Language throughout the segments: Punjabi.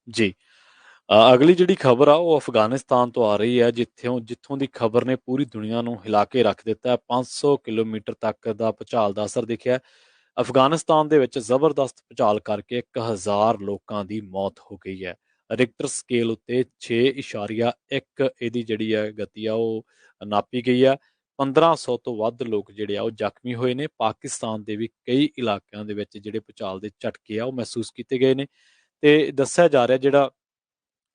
ਜੀ। ਅਗਲੀ ਜਿਹੜੀ ਖਬਰ ਆ ਉਹ ਅਫਗਾਨਿਸਤਾਨ ਤੋਂ ਆ ਰਹੀ ਹੈ, ਜਿੱਥੋਂ ਦੀ ਖਬਰ ਨੇ ਪੂਰੀ ਦੁਨੀਆ ਨੂੰ ਹਿਲਾ ਕੇ ਰੱਖ ਦਿੱਤਾ ਹੈ। 500 ਕਿਲੋਮੀਟਰ ਤੱਕ ਦਾ ਭੂਚਾਲ ਦਾ ਅਸਰ ਦਿਖਿਆ। ਅਫਗਾਨਿਸਤਾਨ ਦੇ ਵਿੱਚ ਜ਼ਬਰਦਸਤ ਭੂਚਾਲ ਕਰਕੇ 1000 ਲੋਕਾਂ ਦੀ ਮੌਤ ਹੋ ਗਈ ਹੈ। ਰਿਕਟਰ ਸਕੇਲ ਉੱਤੇ 6.1 ਇਹਦੀ ਜਿਹੜੀ ਹੈ ਗਤੀ ਆ ਉਹ ਨਾਪੀ ਗਈ ਆ। 1500 ਤੋਂ ਵੱਧ ਲੋਕ ਜਿਹੜੇ ਆ ਉਹ ਜ਼ਖਮੀ ਹੋਏ ਨੇ। ਪਾਕਿਸਤਾਨ ਦੇ ਵੀ ਕਈ ਇਲਾਕਿਆਂ ਦੇ ਵਿੱਚ ਜਿਹੜੇ ਭੂਚਾਲ ਦੇ ਝਟਕੇ ਆ ਉਹ ਮਹਿਸੂਸ ਕੀਤੇ ਗਏ ਨੇ। ਤੇ ਦੱਸਿਆ ਜਾ ਰਿਹਾ ਜਿਹੜਾ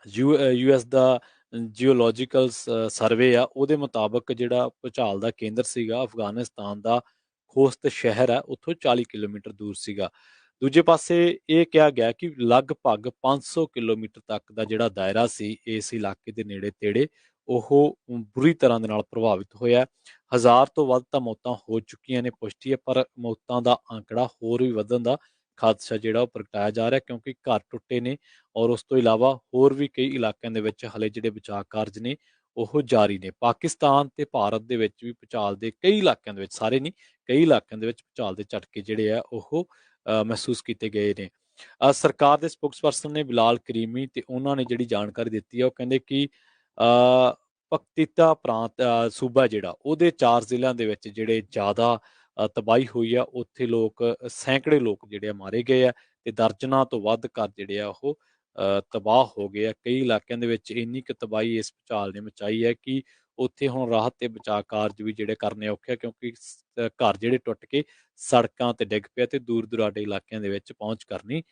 ਯੂਐਸ ਦਾ ਜਿਓਲੋਜੀਕਲ ਸਰਵੇ ਆ ਉਹਦੇ ਮੁਤਾਬਕ ਜਿਹੜਾ ਭੂਚਾਲ ਦਾ ਕੇਂਦਰ ਸੀਗਾ ਅਫਗਾਨਿਸਤਾਨ ਦਾ ਖੋਸਤ ਸ਼ਹਿਰ ਹੈ ਉੱਥੋਂ 40 ਕਿਲੋਮੀਟਰ ਦੂਰ ਸੀਗਾ। ਦੂਜੇ ਪਾਸੇ ਇਹ ਕਿਹਾ ਗਿਆ ਕਿ ਲਗਭਗ 500 ਕਿਲੋਮੀਟਰ ਤੱਕ ਦਾ ਜਿਹੜਾ ਦਾਇਰਾ ਸੀ ਇਸ ਇਲਾਕੇ ਦੇ ਨੇੜੇ ਤੇੜੇ ਉਹ ਬੁਰੀ ਤਰ੍ਹਾਂ ਦੇ ਨਾਲ ਪ੍ਰਭਾਵਿਤ ਹੋਇਆ। 1000 ਤੋਂ ਵੱਧ ਤਾਂ ਮੌਤਾਂ ਹੋ ਚੁੱਕੀਆਂ ਨੇ, ਪੁਸ਼ਟੀ ਹੈ, ਪਰ ਮੌਤਾਂ ਦਾ ਅੰਕੜਾ ਹੋਰ ਵੀ ਵਧਣ ਦਾ ਖਾਦਸ਼ਾ ਜਿਹੜਾ ਉਹ ਪ੍ਰਗਟਾਇਆ ਜਾ ਰਿਹਾ, ਕਿਉਂਕਿ ਘਰ ਟੁੱਟੇ ਨੇ ਔਰ ਉਸ ਤੋਂ ਇਲਾਵਾ ਹੋਰ ਵੀ ਕਈ ਇਲਾਕਿਆਂ ਦੇ ਵਿੱਚ ਹਲੇ ਜਿਹੜੇ ਬਚਾਅ ਕਾਰਜ ਨੇ ਉਹ ਜਾਰੀ ਨੇ। ਪਾਕਿਸਤਾਨ ਤੇ ਭਾਰਤ ਦੇ ਵਿੱਚ ਵੀ ਭੂਚਾਲ ਦੇ ਕਈ ਇਲਾਕਿਆਂ ਦੇ ਵਿੱਚ, ਸਾਰੇ ਨਹੀਂ, ਕਈ ਇਲਾਕਿਆਂ ਦੇ ਵਿੱਚ ਭੂਚਾਲ ਦੇ ਝਟਕੇ ਜਿਹੜੇ ਆ ਉਹ ਮਹਿਸੂਸ ਕੀਤੇ ਗਏ ਨੇ। ਸਰਕਾਰ ਦੇ ਸਪੋਕਸਪਰਸਨ ਨੇ ਬਿਲਾਲ ਕਰੀਮੀ ਤੇ ਉਹਨਾਂ ਨੇ ਜਿਹੜੀ ਜਾਣਕਾਰੀ ਦਿੱਤੀ ਹੈ ਉਹ ਕਹਿੰਦੇ ਕਿ ਪਖਤੀਤਾ ਪ੍ਰਾਂਤ ਸੂਬਾ ਜਿਹੜਾ ਉਹਦੇ 4 ਜ਼ਿਲ੍ਹਿਆਂ ਦੇ ਵਿੱਚ ਜਿਹੜੇ ਜ਼ਿਆਦਾ ਤਬਾਹੀ ਹੋਈ ਆ, ਉੱਥੇ ਸੈਂਕੜੇ ਲੋਕ ਜਿਹੜੇ ਆ ਮਾਰੇ ਗਏ ਆ ਤੇ ਦਰਜਨਾਂ ਤੋਂ ਵੱਧ ਘਰ ਜਿਹੜੇ ਆ ਉਹ ਤਬਾਹ ਹੋ ਗਏ ਆ। ਕਈ ਇਲਾਕਿਆਂ ਦੇ ਵਿੱਚ ਇੰਨੀ ਕੁ ਤਬਾਹੀ ਇਸ ਭੂਚਾਲ ਨੇ ਮਚਾਈ ਹੈ ਕਿ ਉੱਥੇ ਹੁਣ ਰਾਹਤ ਤੇ ਬਚਾਅ ਕਾਰਜ ਵੀ ਜਿਹੜੇ ਕਰਨੇ ਔਖੇ ਆ, ਕਿਉਂਕਿ ਘਰ ਜਿਹੜੇ ਟੁੱਟ ਕੇ ਸੜਕਾਂ ਤੇ ਡਿੱਗ ਪਿਆ ਤੇ ਦੂਰ ਦੁਰਾਡੇ ਇਲਾਕਿਆਂ ਦੇ ਵਿੱਚ ਪਹੁੰਚ ਕਰਨੀ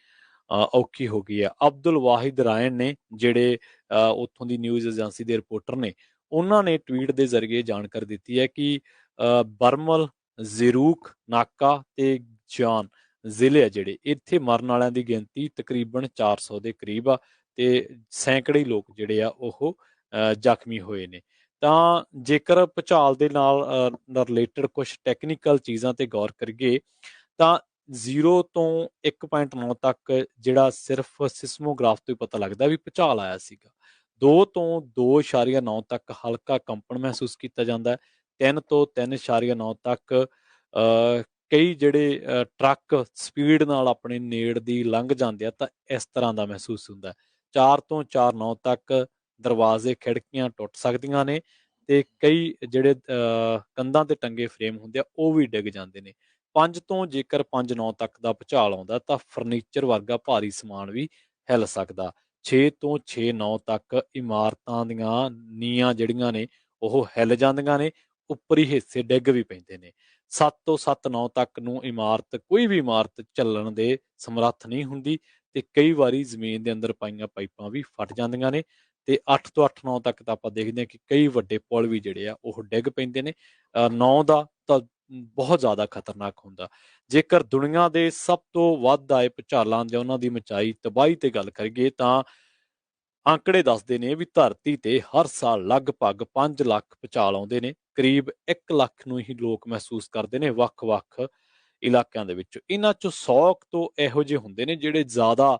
ਔਖੀ ਹੋ ਗਈ ਹੈ। ਅਬਦੁਲ ਵਾਹਿਦ ਰਾਇਨ ਨੇ ਜਿਹੜੇ ਉੱਥੋਂ ਦੀ ਨਿਊਜ਼ ਏਜੰਸੀ ਦੇ ਰਿਪੋਰਟਰ ਨੇ, ਉਹਨਾਂ ਨੇ ਟਵੀਟ ਦੇ ਜ਼ਰੀਏ ਜਾਣਕਾਰੀ ਦਿੱਤੀ ਹੈ ਕਿ ਬਰਮਲ, ਜ਼ੀਰੂਕ, ਨਾਕਾ ਤੇ ਜਾਨ ਜ਼ਿਲ੍ਹੇ ਆ ਜਿਹੜੇ, ਇੱਥੇ ਮਰਨ ਵਾਲਿਆਂ ਦੀ ਗਿਣਤੀ ਤਕਰੀਬਨ 400 ਦੇ ਕਰੀਬ ਆ ਤੇ ਸੈਂਕੜੇ ਲੋਕ ਜਿਹੜੇ ਆ ਉਹ ਜ਼ਖਮੀ ਹੋਏ ਨੇ। ਤਾਂ ਜੇਕਰ ਭੂਚਾਲ ਦੇ ਨਾਲ ਰਿਲੇਟਡ ਕੁਝ ਟੈਕਨੀਕਲ ਚੀਜ਼ਾਂ ਤੇ ਗੌਰ ਕਰੀਏ ਤਾਂ 0 ਤੋਂ 1.9 ਤੱਕ ਜਿਹੜਾ ਸਿਰਫ ਸਿਸਮੋਗ੍ਰਾਫ ਤੋਂ ਹੀ ਪਤਾ ਲੱਗਦਾ ਵੀ ਭੂਚਾਲ ਆਇਆ ਸੀਗਾ। 2 ਤੋਂ 2.9 ਤੱਕ ਹਲਕਾ ਕੰਪਨ ਮਹਿਸੂਸ ਕੀਤਾ ਜਾਂਦਾ ਹੈ। 3 ਤੋਂ 3.9 ਤੱਕ ਕਈ ਜਿਹੜੇ ਟਰੱਕ ਸਪੀਡ ਨਾਲ ਆਪਣੇ ਨੇੜ ਦੀ ਲੰਘ ਜਾਂਦੇ ਆ ਤਾਂ ਇਸ ਤਰ੍ਹਾਂ ਦਾ ਮਹਿਸੂਸ ਹੁੰਦਾ ਹੈ। 4 ਤੋਂ 4.9 ਤੱਕ ਦਰਵਾਜ਼ੇ ਖਿੜਕੀਆਂ ਟੁੱਟ ਸਕਦੀਆਂ ਨੇ ਤੇ ਕਈ ਜਿਹੜੇ ਕੰਧਾਂ ਤੇ ਟੰਗੇ ਫਰੇਮ ਹੁੰਦੇ ਆ ਉਹ ਵੀ ਡਿੱਗ ਜਾਂਦੇ ਨੇ। 5 ਤੋਂ ਜੇਕਰ 5.9 ਤੱਕ ਦਾ ਭੂਚਾਲ ਆਉਂਦਾ ਤਾਂ ਫਰਨੀਚਰ ਵਰਗਾ ਭਾਰੀ ਸਮਾਨ ਵੀ ਹਿੱਲ ਸਕਦਾ। 6 ਤੋਂ 6.9 ਤੱਕ ਇਮਾਰਤਾਂ ਦੀਆਂ ਨੀਆਂ ਜਿਹੜੀਆਂ ਨੇ ਉਹ ਹਿੱਲ ਜਾਂਦੀਆਂ ਨੇ, ਉੱਪਰੀ ਹਿੱਸੇ ਡਿੱਗ ਵੀ ਪੈਂਦੇ ਨੇ। 7 ਤੋਂ 7.9 ਤੱਕ ਨੂੰ ਕੋਈ ਵੀ ਇਮਾਰਤ ਚੱਲਣ ਦੇ ਸਮਰੱਥ ਨਹੀਂ ਹੁੰਦੀ ਤੇ ਕਈ ਵਾਰੀ ਜ਼ਮੀਨ ਦੇ ਅੰਦਰ ਪਾਈਆਂ ਪਾਈਪਾਂ ਵੀ ਫਟ ਜਾਂਦੀਆਂ ਨੇ। ਤੇ 8 ਤੋਂ 8.9 ਤੱਕ ਤਾਂ ਆਪਾਂ ਦੇਖਦੇ ਹਾਂ ਕਿ ਕਈ ਵੱਡੇ ਪੁਲ ਵੀ ਜਿਹੜੇ ਆ ਉਹ ਡਿੱਗ ਪੈਂਦੇ ਨੇ। 9 ਦਾ ਤਾਂ ਬਹੁਤ ਜ਼ਿਆਦਾ ਖਤਰਨਾਕ ਹੁੰਦਾ। ਜੇਕਰ ਦੁਨੀਆ ਦੇ ਸਭ ਤੋਂ ਵੱਧ ਆਏ ਭੂਚਾਲਾਂ ਜਾਂ ਉਹਨਾਂ ਦੀ ਮਚਾਈ ਤਬਾਹੀ ਤੇ ਗੱਲ ਕਰੀਏ ਤਾਂ ਆંકੜੇ ਦੱਸਦੇ ਨੇ ਵੀ ਧਰਤੀ ਤੇ ਹਰ ਸਾਲ ਲਗਭਗ 5 ਲੱਖ ਭੂਚਾਲ ਆਉਂਦੇ ਨੇ। ਕਰੀਬ 1 ਲੱਖ ਨੂੰ ਹੀ ਲੋਕ ਮਹਿਸੂਸ ਕਰਦੇ ਨੇ ਵੱਖ-ਵੱਖ ਇਲਾਕਿਆਂ ਦੇ ਵਿੱਚ। ਇਹਨਾਂ ਚੋਂ 100 ਤੋਂ ਇਹੋ ਜਿਹੇ ਹੁੰਦੇ ਨੇ ਜਿਹੜੇ ਜ਼ਿਆਦਾ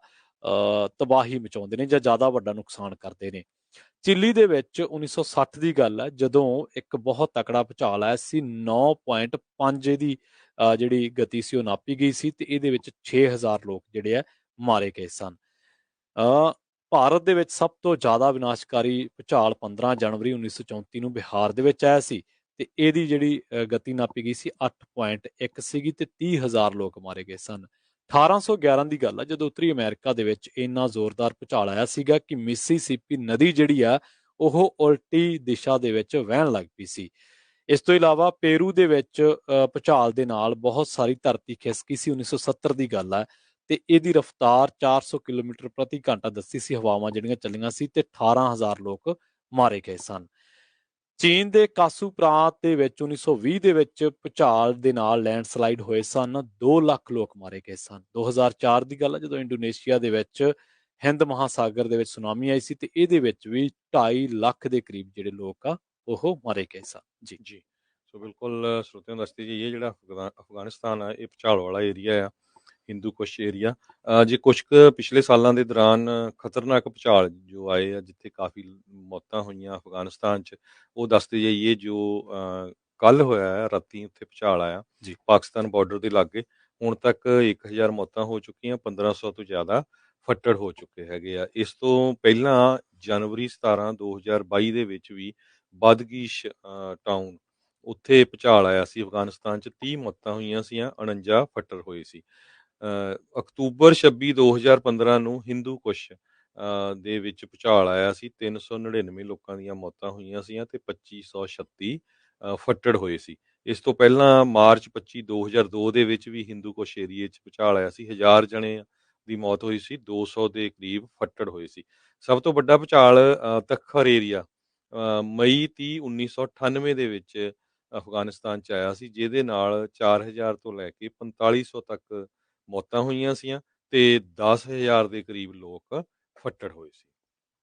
ਤਬਾਹੀ ਮਚਾਉਂਦੇ ਨੇ ਜਾਂ ਜ਼ਿਆਦਾ ਵੱਡਾ ਨੁਕਸਾਨ ਕਰਦੇ ਨੇ। ਚਿਲੀ ਦੇ ਵਿੱਚ 1960 ਦੀ ਗੱਲ ਹੈ ਜਦੋਂ ਇੱਕ ਬਹੁਤ ਤਕੜਾ ਭੂਚਾਲ ਆਇਆ ਸੀ। 9.5 ਦੀ ਜਿਹੜੀ ਗਤੀ ਸੀ ਉਹ ਨਾਪੀ ਗਈ ਸੀ ਤੇ ਇਹਦੇ ਵਿੱਚ 6000 ਲੋਕ ਜਿਹੜੇ ਆ ਮਾਰੇ ਗਏ ਸਨ। ਭਾਰਤ ਦੇ ਵਿੱਚ ਸਭ ਤੋਂ ਜ਼ਿਆਦਾ ਵਿਨਾਸ਼ਕਾਰੀ ਭੂਚਾਲ 15 ਜਨਵਰੀ 1934 ਨੂੰ ਬਿਹਾਰ ਦੇ ਵਿੱਚ ਆਇਆ ਸੀ ਤੇ ਇਹਦੀ ਜਿਹੜੀ ਗਤੀ ਨਾਪੀ ਗਈ ਸੀ 8.1 ਸੀਗੀ ਤੇ 30,000 ਲੋਕ ਮਾਰੇ ਗਏ ਸਨ। 1811 ਦੀ ਗੱਲ ਆ ਜਦੋਂ ਉੱਤਰੀ ਅਮਰੀਕਾ ਦੇ ਵਿੱਚ ਇੰਨਾ ਜ਼ੋਰਦਾਰ ਭੂਚਾਲ ਆਇਆ ਸੀਗਾ ਕਿ ਮਿਸੀਸਿਪੀ ਨਦੀ ਜਿਹੜੀ ਆ ਉਹ ਉਲਟੀ ਦਿਸ਼ਾ ਦੇ ਵਿੱਚ ਵਹਿਣ ਲੱਗ ਪਈ ਸੀ। ਇਸ ਤੋਂ ਇਲਾਵਾ ਪੇਰੂ ਦੇ ਵਿੱਚ ਭੂਚਾਲ ਦੇ ਨਾਲ ਬਹੁਤ ਸਾਰੀ ਧਰਤੀ ਖਿਸਕੀ ਸੀ। 1970 ਦੀ ਗੱਲ ਹੈ ਤੇ ਇਹਦੀ ਰਫ਼ਤਾਰ 400 ਕਿਲੋਮੀਟਰ ਪ੍ਰਤੀ ਘੰਟਾ ਦੱਸੀ ਸੀ, ਹਵਾਵਾਂ ਜਿਹੜੀਆਂ ਚੱਲੀਆਂ ਸੀ ਤੇ 18,000 ਲੋਕ ਮਾਰੇ ਗਏ ਸਨ। ਚੀਨ ਦੇ ਕਾਸੂ ਪ੍ਰਾਂਤ ਦੇ ਵਿੱਚ 1920 ਦੇ ਵਿੱਚ ਭੂਚਾਲ ਦੇ ਨਾਲ ਲੈਂਡਸਲਾਈਡ ਹੋਏ ਸਨ। 2 ਲੱਖ ਲੋਕ ਮਾਰੇ ਗਏ ਸਨ। 2004 ਦੀ ਗੱਲ ਹੈ ਜਦੋਂ ਇੰਡੋਨੇਸ਼ੀਆ ਦੇ ਵਿੱਚ ਹਿੰਦ ਮਹਾਸਾਗਰ ਦੇ ਵਿੱਚ ਸੁਨਾਮੀ ਆਈ ਸੀ ਤੇ ਇਹਦੇ ਵਿੱਚ ਵੀ 2.5 ਲੱਖ ਦੇ ਕਰੀਬ ਜਿਹੜੇ ਲੋਕ ਆ ਉਹ ਮਾਰੇ ਗਏ ਸਨ। ਜੀ ਜੀ। ਸੋ ਬਿਲਕੁਲ ਸਰੋਤਿਆਂ ਨੂੰ ਦੱਸਦੀ ਜੀ, ਇਹ ਜਿਹੜਾ ਅਫਗਾਨਿਸਤਾਨ ਆ ਇਹ ਭੂਚਾਲ ਵਾਲਾ ਏਰੀਆ ਆ, ਹਿੰਦੂ ਕੁਸ਼ ਏਰੀਆ। ਜੇ ਕੁਛ ਕੁ ਪਿਛਲੇ ਸਾਲਾਂ ਦੇ ਦੌਰਾਨ ਖਤਰਨਾਕ ਭੂਚਾਲ ਜੋ ਆਏ ਆ ਜਿੱਥੇ ਕਾਫੀ ਮੌਤਾਂ ਹੋਈਆਂ ਅਫਗਾਨਿਸਤਾਨ 'ਚ, ਉਹ ਦੱਸਦੇ ਜਾਈਏ। ਜੋ ਕੱਲ ਹੋਇਆ ਹੈ ਰਾਤੀ ਉੱਥੇ ਭੂਚਾਲ ਆਇਆ ਪਾਕਿਸਤਾਨ ਬਾਰਡਰ ਦੇ ਲਾਗੇ। ਹੁਣ ਤੱਕ 1000 ਮੌਤਾਂ ਹੋ ਚੁੱਕੀਆਂ, 1500 ਤੋਂ ਜ਼ਿਆਦਾ ਫੱਟੜ ਹੋ ਚੁੱਕੇ ਹੈਗੇ ਆ। ਇਸ ਤੋਂ ਪਹਿਲਾਂ ਜਨਵਰੀ 17 2022 ਦੇ ਵਿੱਚ ਵੀ ਬਦਗੀਸ਼ ਟਾਊਨ ਉੱਥੇ ਭੁਚਾਲ ਆਇਆ ਸੀ ਅਫਗਾਨਿਸਤਾਨ 'ਚ 30 ਮੌਤਾਂ ਹੋਈਆਂ ਸੀਆਂ 49 ਫੱਟੜ ਹੋਏ ਸੀ। ਅਕਤੂਬਰ 26 2015 ਨੂੰ ਹਿੰਦੂ ਕੁਸ਼ ਦੇ ਵਿੱਚ ਭੁਚਾਲ ਆਇਆ ਸੀ 399 ਲੋਕਾਂ ਦੀਆਂ ਮੌਤਾਂ ਹੋਈਆਂ ਸੀਆਂ ਤੇ 2536 ਫੱਟੜ ਹੋਏ ਸੀ। ਇਸ ਤੋਂ ਪਹਿਲਾਂ ਮਾਰਚ 25 2002 ਦੇ ਵਿੱਚ ਵੀ ਹਿੰਦੂ ਕੁਸ਼ ਏਰੀਏ 'ਚ ਭੁਚਾਲ ਆਇਆ ਸੀ 1000 ਜਣੇ ਦੀ ਮੌਤ ਹੋਈ ਸੀ 200 ਦੇ ਕਰੀਬ ਫੱਟੜ ਹੋਏ ਸੀ। ਸਭ ਤੋਂ ਵੱਡਾ ਭੁਚਾਲ ਤਖਰ ਏਰੀਆ ਮਈ 30 1998 ਦੇ ਵਿੱਚ ਅਫਗਾਨਿਸਤਾਨ 'ਚ ਆਇਆ ਸੀ ਜਿਹਦੇ ਨਾਲ 4000 ਤੋਂ ਲੈ ਕੇ 4500 ਤੱਕ ਮੌਤਾਂ ਹੋਈਆਂ ਸੀਆਂ ਤੇ 10000 ਦੇ ਕਰੀਬ ਲੋਕ ਫੱਟੜ ਹੋਏ ਸੀ।